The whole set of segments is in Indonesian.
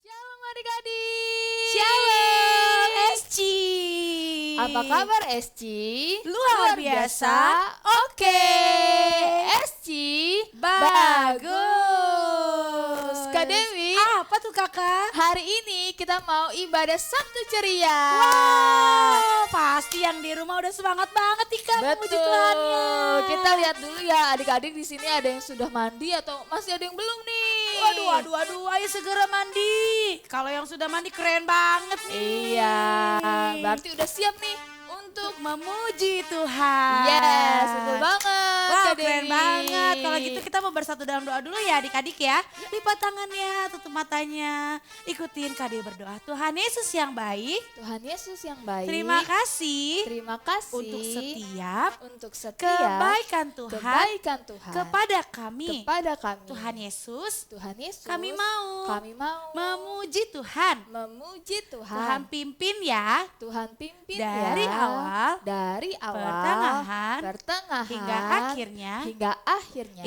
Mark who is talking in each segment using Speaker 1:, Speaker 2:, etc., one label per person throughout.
Speaker 1: Shalom adik-adik.
Speaker 2: Shalom, Esci.
Speaker 1: Apa kabar Esci?
Speaker 2: Luar biasa.
Speaker 1: Oke. Esci
Speaker 2: Bagus.
Speaker 1: Kak Dewi,
Speaker 2: Apa tuh kakak?
Speaker 1: hari ini kita mau ibadah Sabtu Ceria.
Speaker 2: Wow, pasti yang di rumah udah semangat banget nih kak memuji
Speaker 1: Betul.
Speaker 2: Tuhannya.
Speaker 1: Kita lihat dulu ya adik-adik di sini ada yang sudah mandi atau masih ada yang belum nih.
Speaker 2: Waduh, ayo segera mandi. Kalau yang sudah mandi keren banget nih.
Speaker 1: Iya, berarti udah siap nih untuk
Speaker 2: memuji Tuhan.
Speaker 1: yes, betul banget.
Speaker 2: Wah,
Speaker 1: Kak
Speaker 2: keren
Speaker 1: Dewi.
Speaker 2: banget. Kalau gitu kita mau bersatu dalam doa dulu ya adik-adik ya. Lipat tangannya, tutup matanya. Ikutin Kak Dewi berdoa. Tuhan Yesus yang baik,
Speaker 1: Tuhan Yesus yang baik.
Speaker 2: terima kasih
Speaker 1: Terima kasih
Speaker 2: untuk setiap
Speaker 1: kebaikan
Speaker 2: kebaikan Tuhan
Speaker 1: kepada kami.
Speaker 2: Tuhan Yesus,
Speaker 1: Tuhan Yesus,
Speaker 2: kami mau memuji Tuhan.
Speaker 1: memuji
Speaker 2: Tuhan
Speaker 1: Tuhan.
Speaker 2: pimpin ya
Speaker 1: Tuhan pimpin
Speaker 2: dari
Speaker 1: ya,
Speaker 2: awal,
Speaker 1: dari awal,
Speaker 2: pertengahan,
Speaker 1: pertengahan,
Speaker 2: hingga akhirnya
Speaker 1: akhirnya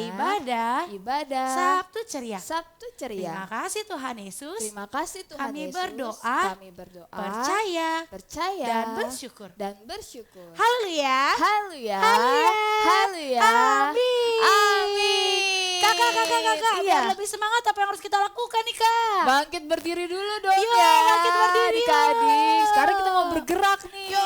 Speaker 2: ibadah Sabtu ceria.
Speaker 1: Sabtu ceria.
Speaker 2: Terima kasih Tuhan Yesus.
Speaker 1: Terima kasih Tuhan
Speaker 2: Kami
Speaker 1: Yesus.
Speaker 2: berdoa,
Speaker 1: Kami berdoa,
Speaker 2: Percaya
Speaker 1: percaya
Speaker 2: dan bersyukur.
Speaker 1: Haleluya.
Speaker 2: Haleluya.
Speaker 1: Haleluya.
Speaker 2: Haleluya.
Speaker 1: Haleluya.
Speaker 2: Amin.
Speaker 1: Amin.
Speaker 2: Kakak,
Speaker 1: Iya.
Speaker 2: biar lebih semangat apa yang harus kita lakukan nih kak?
Speaker 1: Bangkit berdiri dulu dong
Speaker 2: Yo,
Speaker 1: ya.
Speaker 2: bangkit berdiri
Speaker 1: Adik-adik.
Speaker 2: yuk.
Speaker 1: Sekarang kita mau bergerak nih.
Speaker 2: Yo,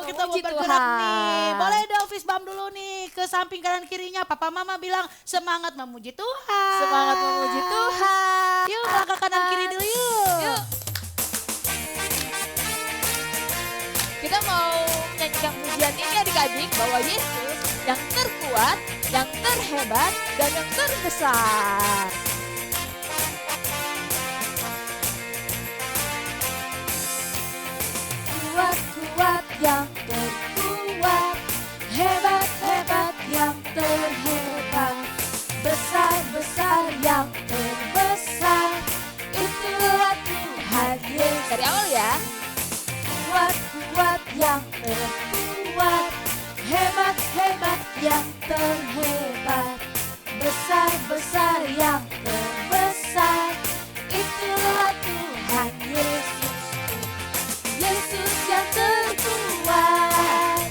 Speaker 2: kita mau
Speaker 1: Memuji
Speaker 2: bergerak
Speaker 1: Tuhan.
Speaker 2: nih. Boleh dong fist bump dulu nih ke samping kanan kirinya. Papa mama bilang semangat memuji Tuhan.
Speaker 1: Semangat memuji Tuhan.
Speaker 2: Yuk langkah kanan kiri dulu yuk.
Speaker 1: Yuk. Kita mau menyanyikan pujian ini adik-adik bahwa Yesus yang terkuat, yang terhebat, dan yang terbesar. Kuat-kuat yang terkuat, hebat-hebat yang terhebat, besar-besar yang terbesar, itulah Tuhan Yesus. Dari awal ya. Kuat-kuat yang terkuat, hebat-hebat yang terhebat, besar-besar yang terbesar, itulah Tuhan Yesus. Yesus yang terkuat,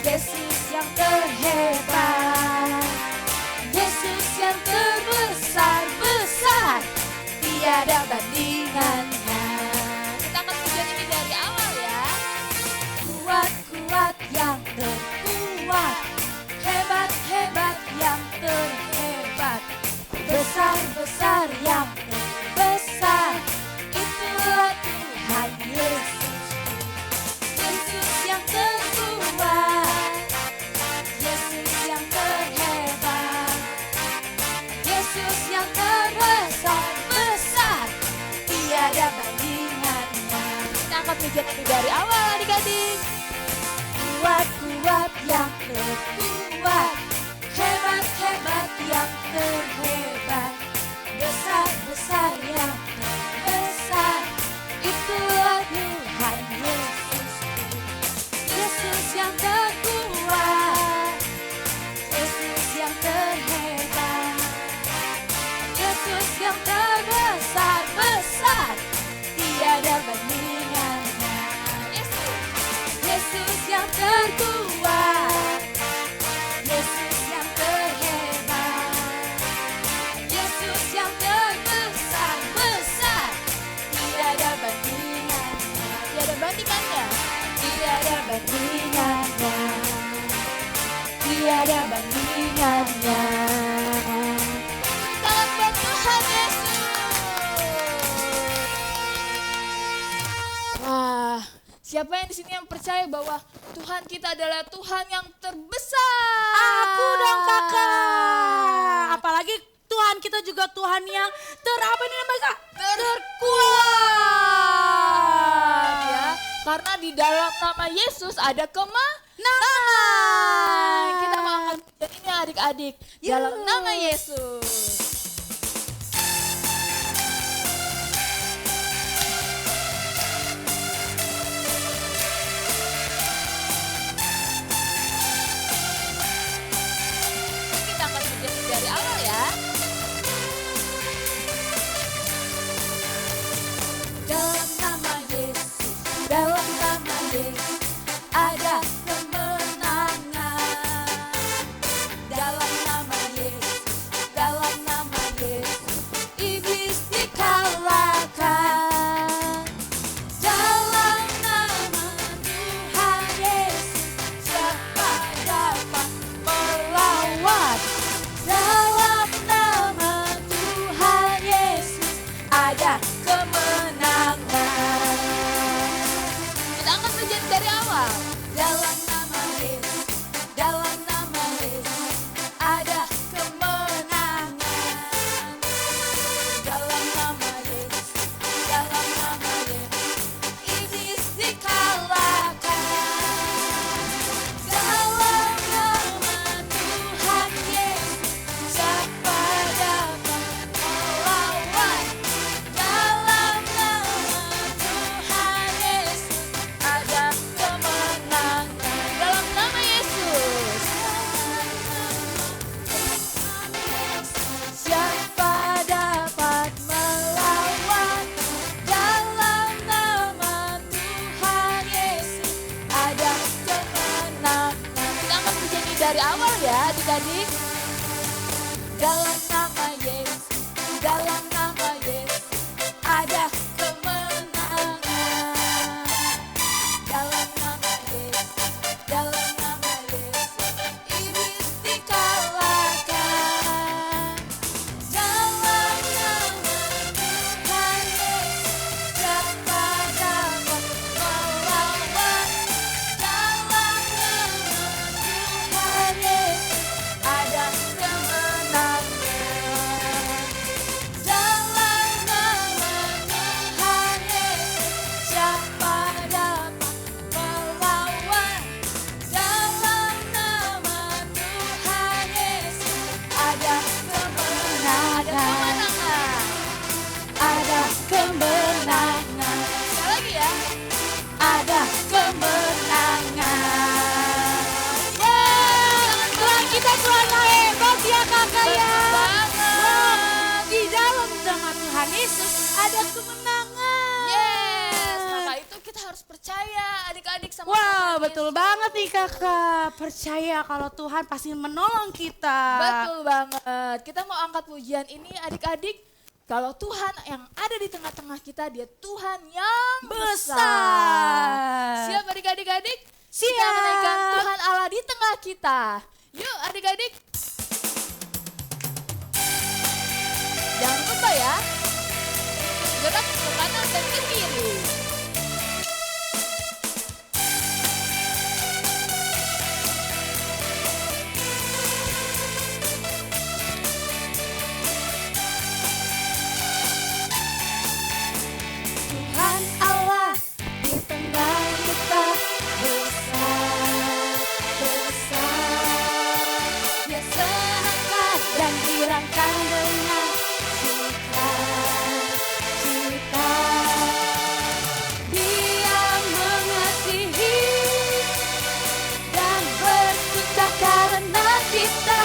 Speaker 1: Yesus yang terhebat, Yesus yang terbesar-besar, tiada bandingannya. Kita akan pujian ini dari awal ya. Kuat-kuat yang terkuat, hebat-hebat yang terhebat, besar-besar yang terbesar, itulah Tuhan Yesus. Yesus yang terkuat, Yesus yang terhebat, Yesus yang terbesar-besar, tiada bandingannya. Kita akan pujian ini dari awal adik-adik. Kuat-kuat yang terkuat, hebat-hebat yang terhebat, besar-besar yang terbesar, itulah Tuhan Yesus. Yesus yang terkuat, Yesus yang terhebat, Yesus yang terbesar-besar, tiada bandingannya. Yesus yang terkuat, Yesus yang terhebat, Yesus yang terbesar-besar, tiada bandingannya. Tiada bandingannya. Tiada bandingannya. Tiada bandingannya. Salam buat Tuhan Yesus. Wah, siapa yang di sini yang percaya bahwa Tuhan kita adalah Tuhan yang terbesar?
Speaker 2: Aku dong kakak. Apalagi Tuhan kita juga Tuhan yang apa ini namanya kak?
Speaker 1: Terkuat ya. Karena di dalam nama Yesus ada kemenangan. Kita mau angkat ini adik-adik.
Speaker 2: Yuk.
Speaker 1: Dalam nama Yesus. Kita akan pujian dari awal ya. Dalam nama Yesus, dalam nama Yesus, ada kemenangan. Dalam nama Yesus, dalam nama Yesus, iblis dikalahkan. Dalam nama Tuhan Yesus, siapa dapat melawan? Dalam nama Tuhan Yesus, ada kemenangan. Kita akan belajar dari awal. Dalam nama Yesus, dalam nama Yesus, ada kemenangan. Dalam nama Yesus, dalam nama Yesus, iblis dikalahkan. Dalam nama Tuhan Yesus, siapa dapat melawan? Dalam nama Tuhan Yesus, ada kemenangan. Dalam nama Yesus, siapa dapat melawan? Dalam nama Tuhan Yesus, ada kemenangan. Kita akan bernyanyi dari awal ya adik-adik. Dalam nama Yesus, dalam nama Yesus, ada kemenangan. Dalam nama Yesus, dalam nama Yesus, iblis dikalahkan. Dalam nama Tuhan Yesus, siapa dapat melawan? Dalam nama Tuhan Yesus, ada kemenangan. Dalam nama Tuhan Yesus, siapa dapat melawan? Dalam nama Tuhan Yesus, ada kemenangan. Ada kemenangan. Sekali lagi ya. Ada kemenangan.
Speaker 2: Tuhan kita Tuhan yang hebat ya kakak ya.
Speaker 1: Banget.
Speaker 2: Di dalam nama Tuhan Yesus ada kemenangan.
Speaker 1: Yes, maka itu kita harus percaya adik-adik sama
Speaker 2: Wah,
Speaker 1: Tuhan
Speaker 2: betul
Speaker 1: Yesus.
Speaker 2: banget nih kakak. Percaya kalau Tuhan pasti menolong kita.
Speaker 1: Betul banget. Kita mau angkat pujian ini adik-adik. Kalau Tuhan yang ada di tengah-tengah kita, dia Tuhan yang besar. Siap adik-adik? Kita
Speaker 2: Siap.
Speaker 1: menaikkan Tuhan Allah di tengah kita. Yuk adik-adik. Jangan lupa ya. Gerak ke kanan dan ke kiri. Tuhan Allah di tengah kita besar, besar. Dia senangkan dan girangkan dengan sukacita. Dia mengasihi dan bersuka karena kita.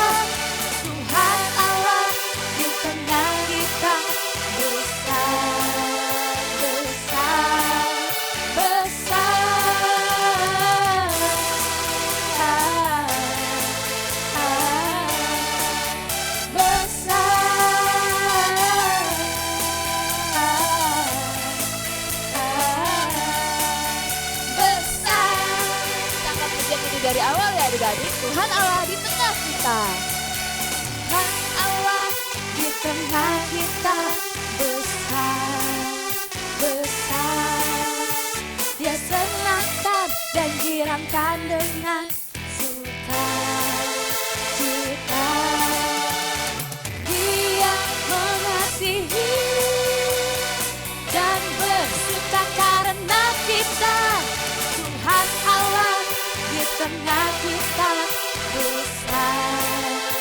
Speaker 1: Tuhan Allah di tengah kita besar, besar, besar. Dari awal ya adik-adik, Tuhan Allah di tengah kita. Tuhan Allah di tengah kita besar, besar. Dia senangkan dan girangkan dengan sukacita. Dia mengasihi dan bersuka karena kita. Tuhan Allah di tengah kita besar,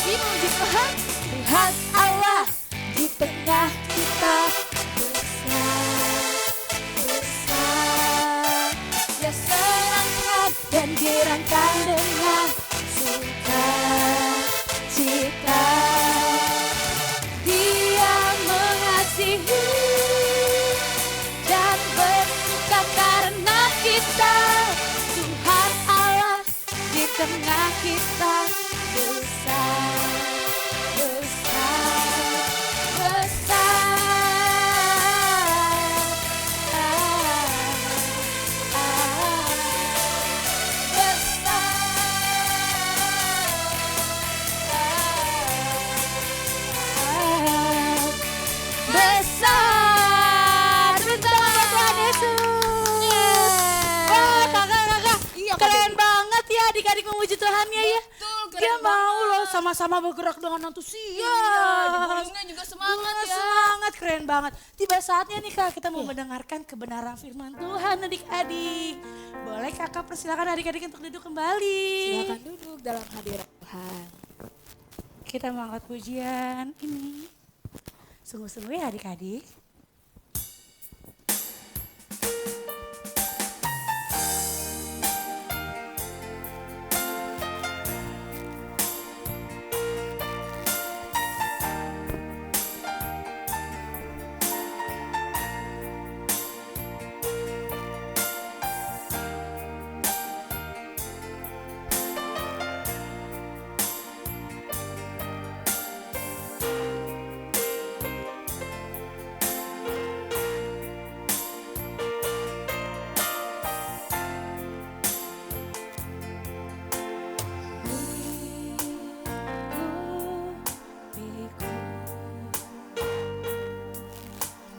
Speaker 1: lagi memuji Tuhan. Tuhan Allah di tengah kita besar, besar. Dia senangkan dan girangkan dengan sukacita. Dia mengasihi dan bersuka karena kita. Tuhan Allah di tengah kita besar, besar, besar. Besar. Tepuk tangan buat Tuhan Yesus.
Speaker 2: Wah kakak,
Speaker 1: Iya,
Speaker 2: keren
Speaker 1: Kak.
Speaker 2: banget ya adik-adik memuji Tuhannya ya.
Speaker 1: Betul, keren
Speaker 2: Dia mau
Speaker 1: banget.
Speaker 2: loh sama-sama bergerak dengan antusias.
Speaker 1: Iya, juga semangat ya.
Speaker 2: Semangat, keren banget. Tiba saatnya nih kak, kita mau mendengarkan kebenaran firman Tuhan adik-adik. Boleh kakak persilakan adik-adik untuk duduk kembali.
Speaker 1: Silakan duduk dalam hadirat Tuhan.
Speaker 2: Kita mengangkat pujian ini. Sungguh-sungguh ya adik-adik.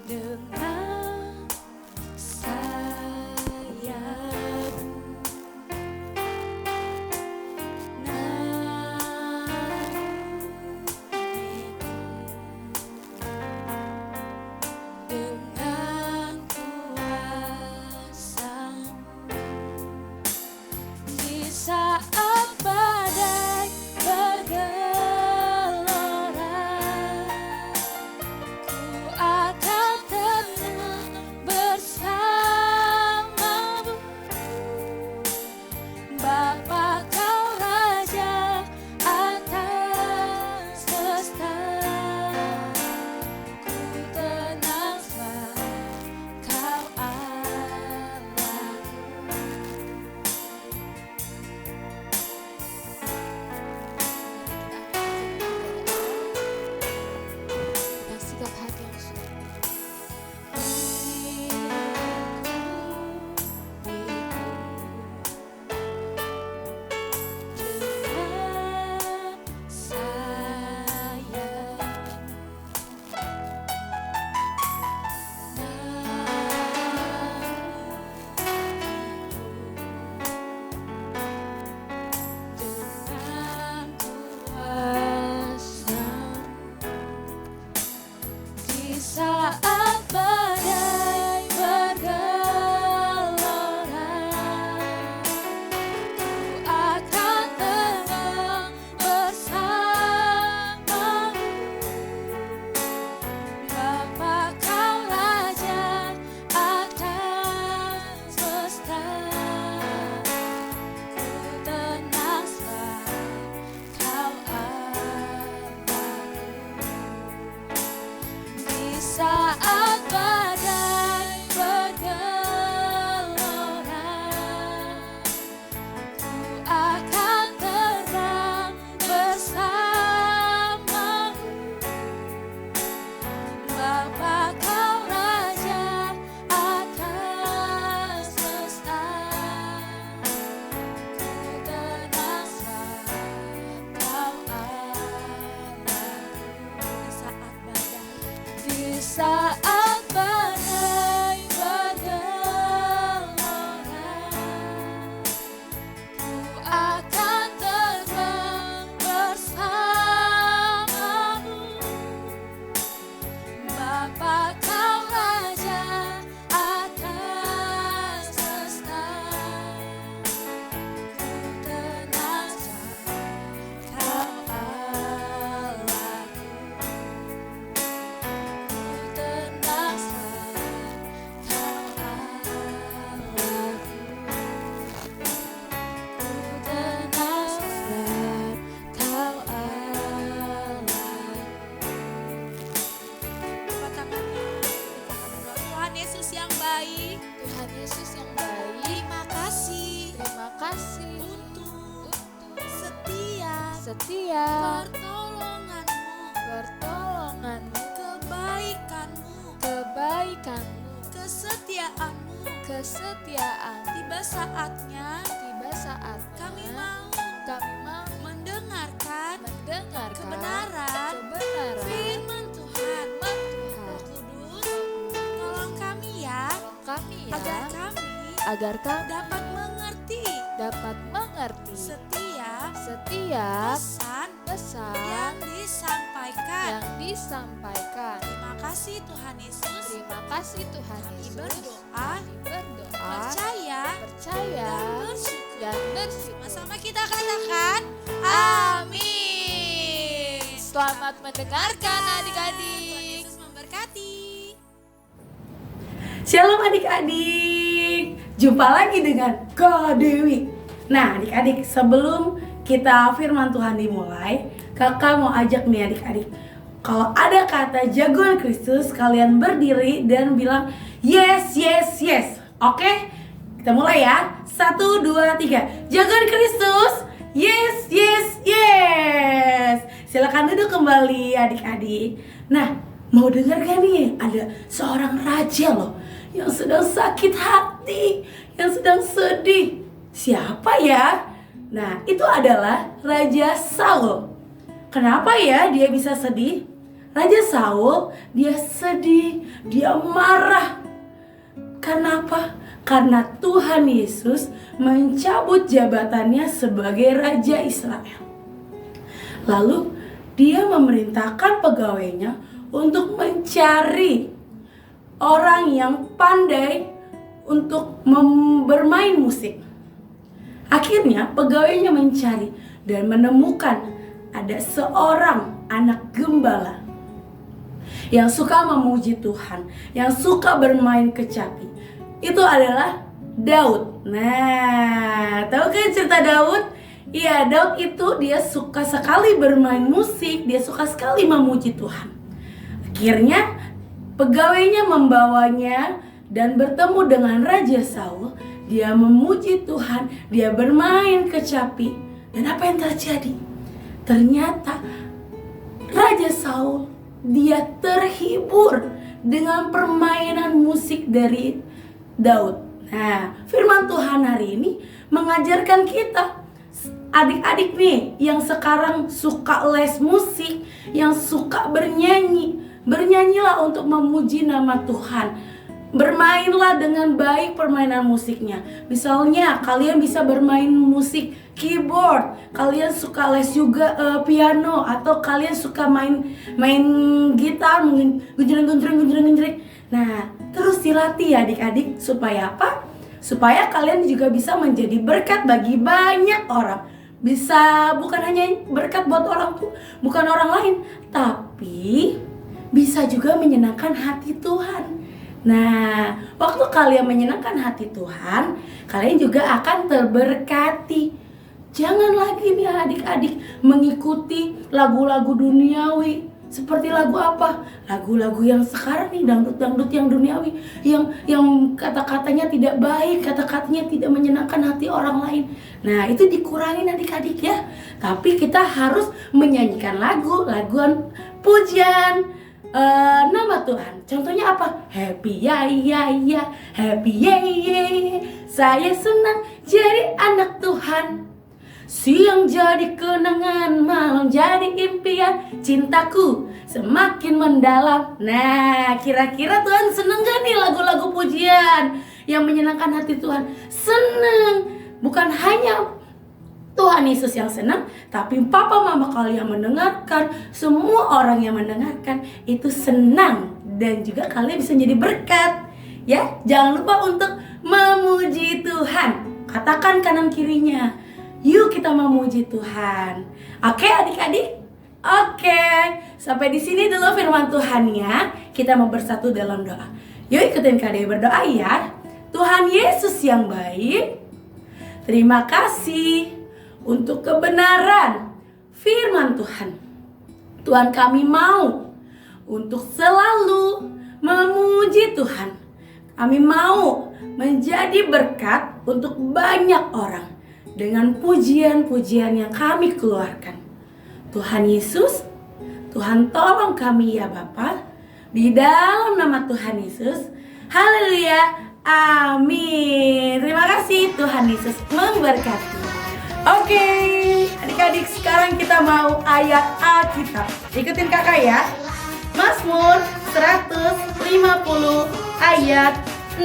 Speaker 2: Dengan sayapmu dengan kuasa-Mu di saat badai bergelora. Ku akan
Speaker 1: setia,
Speaker 2: pertolonganmu, kebaikanmu, kesetiaanmu. Tiba saatnya kami mau mendengarkan kebenaran firman Tuhan. Roh Kudus, tolong kami ya, agar kami dapat mengerti setiap pesan yang disampaikan. Terima kasih Tuhan Yesus. Kami berdoa, percaya dan bersyukur. Sama-sama kita katakan amin.
Speaker 1: Selamat mendengarkan
Speaker 2: Tuhan
Speaker 1: adik-adik.
Speaker 2: Yesus memberkati.
Speaker 3: Shalom adik-adik, jumpa lagi dengan Kak Dewi. Nah adik-adik, sebelum kita firman Tuhan dimulai, kakak mau ajak nih adik-adik, kalau ada kata jagoan Kristus, kalian berdiri dan bilang yes, yes, yes. Oke, kita mulai ya. 1, 2, 3. Jagoan Kristus, yes, yes, yes. Silakan duduk kembali adik-adik. Nah, mau dengar gak nih? Ada seorang raja loh yang sedang sakit hati, yang sedang sedih. Siapa ya? Nah, itu adalah Raja Saul. Kenapa ya dia bisa sedih? Raja Saul, dia sedih, dia marah. Kenapa? Karena Tuhan Yesus mencabut jabatannya sebagai Raja Israel. Lalu dia memerintahkan pegawainya untuk mencari orang yang pandai untuk bermain musik. Akhirnya pegawainya mencari dan menemukan ada seorang anak gembala yang suka memuji Tuhan, yang suka bermain kecapi. Itu adalah Daud. Nah, tahu kan cerita Daud? Iya, Daud itu dia suka sekali bermain musik, dia suka sekali memuji Tuhan. Akhirnya pegawainya membawanya dan bertemu dengan Raja Saul. Dia memuji Tuhan, dia bermain kecapi. Dan apa yang terjadi? Ternyata Raja Saul dia terhibur dengan permainan musik dari Daud. Nah, firman Tuhan hari ini mengajarkan kita, adik-adik nih yang sekarang suka les musik, yang suka bernyanyi, bernyanyilah untuk memuji nama Tuhan. Bermainlah dengan baik permainan musiknya. Misalnya kalian bisa bermain musik keyboard, kalian suka les juga piano, atau kalian suka main gitar, gunjreng. Nah, terus dilatih ya adik-adik, supaya apa? Supaya kalian juga bisa menjadi berkat bagi banyak orang. Bisa bukan hanya berkat buat bukan orang lain, tapi bisa juga menyenangkan hati Tuhan. Nah, waktu kalian menyenangkan hati Tuhan, kalian juga akan terberkati. Jangan lagi nih adik-adik mengikuti lagu-lagu duniawi. Seperti lagu apa? Lagu-lagu yang sekarang nih, dangdut-dangdut yang duniawi, yang kata-katanya tidak baik, kata-katanya tidak menyenangkan hati orang lain. Nah, itu dikurangin adik-adik ya. Tapi kita harus menyanyikan laguan pujian nama Tuhan. Contohnya apa? Happy ya, happy ye. Saya senang jadi anak Tuhan. Siang jadi kenangan, malam jadi impian, cintaku semakin mendalam. Nah, kira-kira Tuhan seneng gak nih lagu-lagu pujian yang menyenangkan hati Tuhan? Seneng. Bukan hanya Tuhan Yesus yang senang, tapi papa mama kalian mendengarkan, semua orang yang mendengarkan itu senang, dan juga kalian bisa jadi berkat. Ya, jangan lupa untuk memuji Tuhan. Katakan kanan kirinya, yuk kita memuji Tuhan. Oke adik-adik? Oke, sampai di sini dulu firman Tuhannya. Kita mau bersatu dalam doa. Yuk ikutin Kak Dewi berdoa ya. Tuhan Yesus yang baik, terima kasih untuk kebenaran firman Tuhan. Tuhan, kami mau untuk selalu memuji Tuhan. Kami mau menjadi berkat untuk banyak orang dengan pujian-pujian yang kami keluarkan. Tuhan Yesus, Tuhan tolong kami ya Bapa. Di dalam nama Tuhan Yesus. Haleluya. Amin. Terima kasih, Tuhan Yesus memberkati. Oke, adik-adik, sekarang kita mau ayat Alkitab. Ikutin kakak ya. Mazmur 150 ayat 6.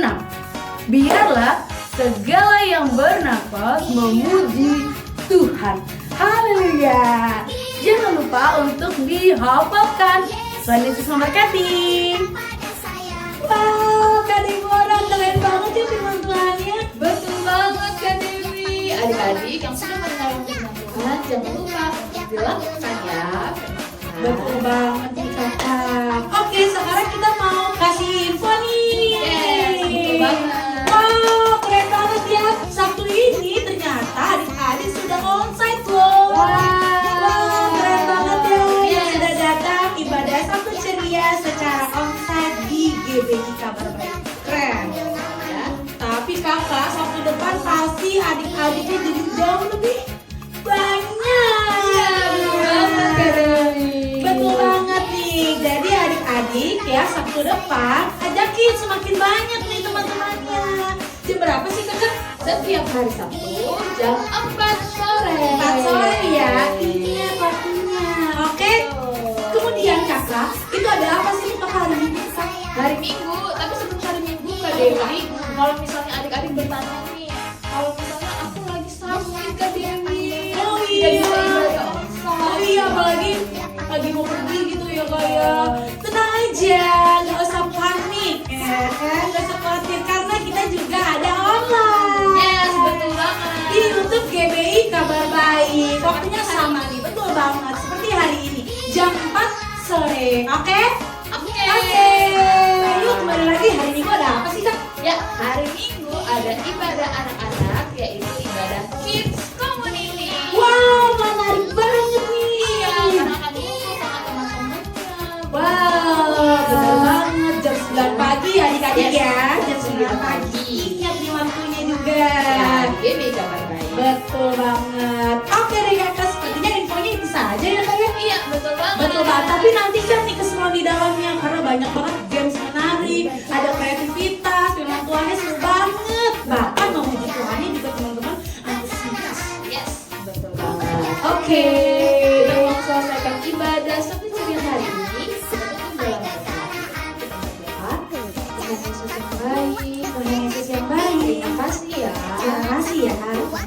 Speaker 3: Biarlah segala yang bernafas memuji Tuhan. Haleluya. Jangan lupa untuk dihafalkan. Tuhan Yesus memberkati.
Speaker 2: Wow, Kak Deborah keren banget ya firman Tuhannya.
Speaker 1: Betul banget Kak Dewi. Adik-adik yang sudah mendengarkan firman Tuhan, jangan lupa untuk dilakukan ya.
Speaker 2: Betul banget nih kakak. Oke, sekarang kita mau kasih info nih.
Speaker 1: Yes, betul banget.
Speaker 2: Wow, keren banget ya. Sabtu ini ternyata adik-adik sudah onsite loh. Wow, keren banget ya. Yang sudah datang ibadah Sabtu ceria secara onsite di GBI Kabar Baik. Keren. Ya. Tapi kakak, Sabtu depan pasti adik-adiknya jadi jauh lebih banyak. Betul banget nih. Jadi adik-adik ya Sabtu depan ajakin semakin banyak nih teman-temannya. Jam berapa sih kakak?
Speaker 1: Setiap hari Sabtu jam 4 sore.
Speaker 2: 4 sore ya. Ingat waktunya. Oke. Kemudian kakak, itu ada apa sih untuk hari ini kak?
Speaker 1: Hari Minggu, tapi sebelum hari Minggu Kak Dewi, kalau misalnya adik-adik bertanya nih, kalau misalnya aku lagi sakit Kak Dewi,
Speaker 2: Oh
Speaker 1: nggak
Speaker 2: iya.
Speaker 1: bisa ibadah onsite.
Speaker 2: Oh iya, apalagi lagi mau pergi gitu ya kak ya. Tenang aja, nggak usah panik. Nggak usah khawatir karena kita juga ada online.
Speaker 1: Yes, betul banget.
Speaker 2: Di YouTube GBI Kabar Baik. Waktunya sama nih, betul banget. Seperti hari ini, jam 4 sore. Oke?
Speaker 1: Oke.
Speaker 2: Oke. Yuk kembali lagi, hari Minggu ada apa sih kak?
Speaker 1: Ya, hari Minggu ada ibadah anak-anak, yaitu ibadah Kids Community.
Speaker 2: Wow, menarik banget nih.
Speaker 1: Iya, karena akan ngumpul sama teman-temannya.
Speaker 2: Wow, bener banget. Jam 9 pagi adik-adik
Speaker 1: Yes.
Speaker 2: ya. Jam 9
Speaker 1: 9
Speaker 2: pagi.
Speaker 1: pagi.
Speaker 2: Ingat nih waktunya juga.
Speaker 1: Ya, GBI Kabar Baik.
Speaker 2: Betul banget. Oke deh kakak, sepertinya infonya itu saja ya kak ya.
Speaker 1: Iya, betul banget.
Speaker 2: Betul banget, tapi nanti kan nih keseruan di dalamnya karena banyak banget games menarik, ada kreativitas, firman Tuhannya seru banget. Bahkan memuji Tuhannya juga teman-teman antusias.
Speaker 1: Yes, betul banget.
Speaker 2: Oke.
Speaker 1: Kita mau selesaikan ibadah Sabtu ceria hari ini. Kita tutup dalam doa. Kita berdoa. Tuhan Yesus yang baik.
Speaker 2: Tuhan Yesus yang baik.
Speaker 1: Terima kasih ya.
Speaker 2: Terima kasih ya.
Speaker 1: Tuhan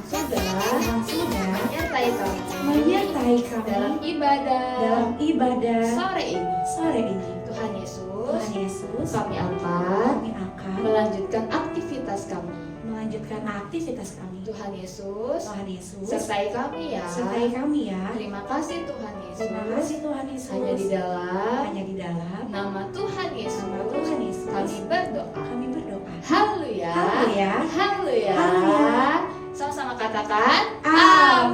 Speaker 1: sudah menyertai kami
Speaker 2: Menyertai kami
Speaker 1: dalam ibadah
Speaker 2: dalam ibadah
Speaker 1: sore ini.
Speaker 2: sore ini.
Speaker 1: Tuhan Yesus,
Speaker 2: Tuhan Yesus,
Speaker 1: kami akan
Speaker 2: kami akan
Speaker 1: melanjutkan aktivitas kami.
Speaker 2: melanjutkan aktivitas kami.
Speaker 1: Tuhan Yesus,
Speaker 2: Tuhan Yesus,
Speaker 1: sertai kami ya.
Speaker 2: sertai kami ya.
Speaker 1: Terima kasih Tuhan Yesus.
Speaker 2: Terima kasih Tuhan Yesus.
Speaker 1: Hanya di dalam
Speaker 2: nama
Speaker 1: Tuhan Yesus.
Speaker 2: Tuhan Yesus
Speaker 1: Kami berdoa.
Speaker 2: kami berdoa.
Speaker 1: Haleluya.
Speaker 2: Haleluya.
Speaker 1: Haleluya.
Speaker 2: Haleluya.
Speaker 1: Sama-sama katakan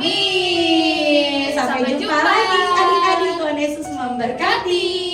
Speaker 2: Amin. Sampai jumpa lagi adik-adik. Tuhan Yesus memberkati.